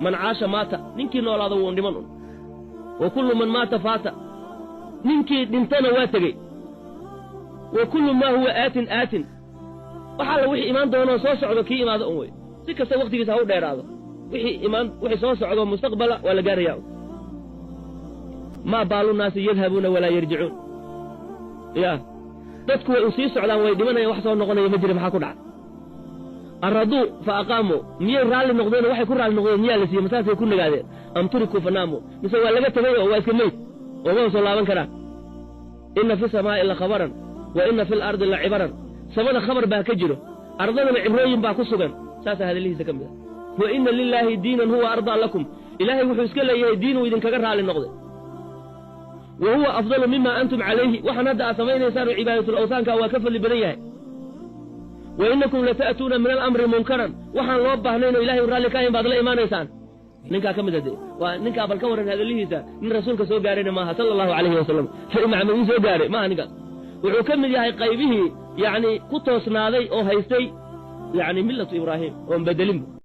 من عاش مات ننكي نولا ذو ندمن وكل من مات فات ننكي دنتنا واتجي وكل ما هو آت وحال وحي إيمان دونه سو سocdo kii imaado way si kasta waqtigiisa u dheeraado wixii soo socdo mustaqbala wala gaariyaa ma baalu naas yadhabuna wala yarji'un ya dadku way sii socdaan way dhimanayaan wax soo noqonaya ma jira maxaa ku dhacay aradu fa aqaamu miyay raali noqdeen waxay ku raali noqdeen miyaa la siiyay masaafay ku nagaadeen am turiku fanaamu mise waa laga tagay oo waa iska meed oo ma soo laaban karaan inna fi samaa'i la khabaran wa inna fil ardi la ibaran samada khabar baa ka jiro ardadana cibrooyin baa ku sugan saasa hadalihiisa kamid wa inna lillahi diinan huwa arda lakum ilaahay wuxuu iska leeyahay diin uu idin kaga raali noqday wa huwa afdalu mimma antum alayhi wa hanada samaynaysan cibaadatul awsanka waa ka fadli badan yahay wa innakum la ta'tuna min al-amri munkaran waxaan loo baahnayno ilaahay raali ka baad la iimaanaysaan ninka kamid ah waa ninka bal ka waran hadalihiisa in rasuulka soo gaarayna maaha sallallahu alayhi wasallam fa imaamadu soo gaaray ma aniga wuxuu kamid yahay qaybihii يعني كتوس نادي أو هيستي يعني ملة إبراهيم ومبدلين